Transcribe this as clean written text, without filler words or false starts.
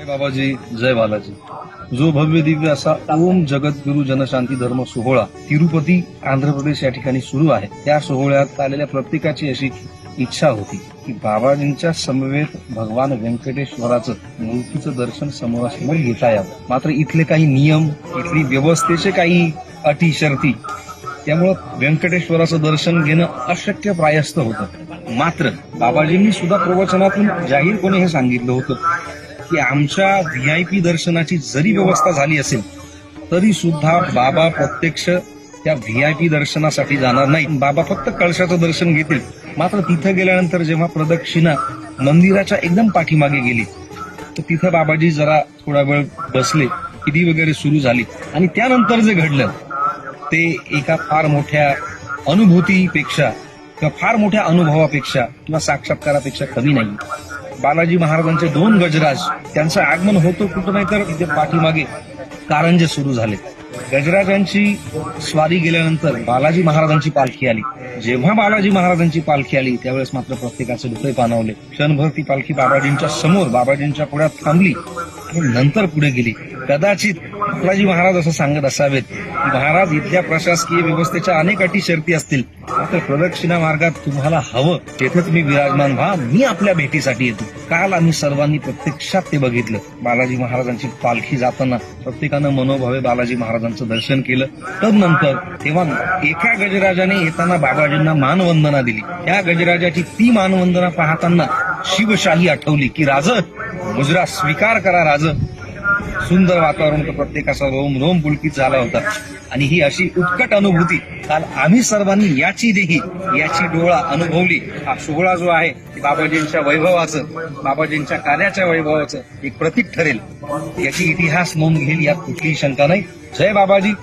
बाबाजी, जय बालाजी. जो भव्य दिव्य असा ओम जगद्गुरु जनशांती धर्म सोहळा तिरुपती आंध्र प्रदेश या ठिकाणी सुरू आहे. त्या सोहळ्यात आलेल्या प्रत्येकाची अशी इच्छा होती की बाबाजींच्या समवेत भगवान व्यंकटेश्वराचं मूर्तीचं दर्शन समोरासमोर घेता यावं. मात्र इथले काही नियम, इथली व्यवस्थेचे काही अटी शर्ती, त्यामुळं व्यंकटेश्वराचं दर्शन घेणं अशक्य प्रायस्त होतं. मात्र बाबाजींनी सुद्धा प्रवचनातून जाहीरपणे हे सांगितलं होतं की आमच्या व्हीआयपी दर्शनाची जरी व्यवस्था झाली असेल तरी सुद्धा बाबा प्रत्यक्ष त्या व्हीआयपी दर्शनासाठी जाणार नाही. बाबा फक्त कळशाचं दर्शन घेतील. मात्र तिथं गेल्यानंतर जेव्हा प्रदक्षिणा मंदिराच्या एकदम पाठीमागे गेली तर तिथं बाबाजी जरा थोडा वेळ बसले, विधी वगैरे सुरू झाली आणि त्यानंतर जे घडलं ते एका फार मोठ्या अनुभूतीपेक्षा किंवा फार मोठ्या अनुभवापेक्षा किंवा साक्षात्कारापेक्षा कमी नाही. बालाजी महाराजांचे 2 गजराज, त्यांचं आगमन होतं कुठं नाही तर तिथे पाठीमागे कारंजे सुरू झाले. गजराजांची स्वारी गेल्यानंतर बालाजी महाराजांची पालखी आली. जेव्हा बालाजी महाराजांची पालखी आली त्यावेळेस मात्र प्रत्येकाचे डोळे पाणावले. क्षणभर ती पालखी बाबाजींच्या समोर, बाबाजींच्या पुढ्यात थांबली आणि नंतर पुढे गेली. कदाचित बालाजी महाराज असं सांगत असावेत की महाराज, इथल्या प्रशासकीय व्यवस्थेच्या अनेक अटी शर्ती असतील, मात्र प्रदक्षिणा मार्गात तुम्हाला हवं तेथे तुम्ही विराजमान व्हा, मी आपल्या भेटीसाठी येतो. काल आम्ही सर्वांनी प्रत्यक्षात ते बघितलं. बालाजी महाराजांची पालखी जाताना प्रत्येकानं मनोभावे बालाजी महाराजांचं दर्शन केलं. तदनंतर तेव्हा एका गजराजाने येताना बाबाजींना मानवंदना दिली. त्या गजराजाची ती मानवंदना पाहताना शिवशाही आठवली की राज, मुजरा स्वीकार करा राज. सुंदर वातावरण तर प्रत्येकाचा रोम रोम पुलकित झाला होता. आणि ही अशी उत्कट अनुभूती काल आम्ही सर्वांनी याची डोळा अनुभवली. हा सोहळा जो आहे बाबाजींच्या वैभवाचं, बाबाजींच्या कार्याच्या वैभवाचं एक प्रतीक ठरेल. याची इतिहास नोंद घेईल यात कुठलीही शंका नाही. जय बाबाजी.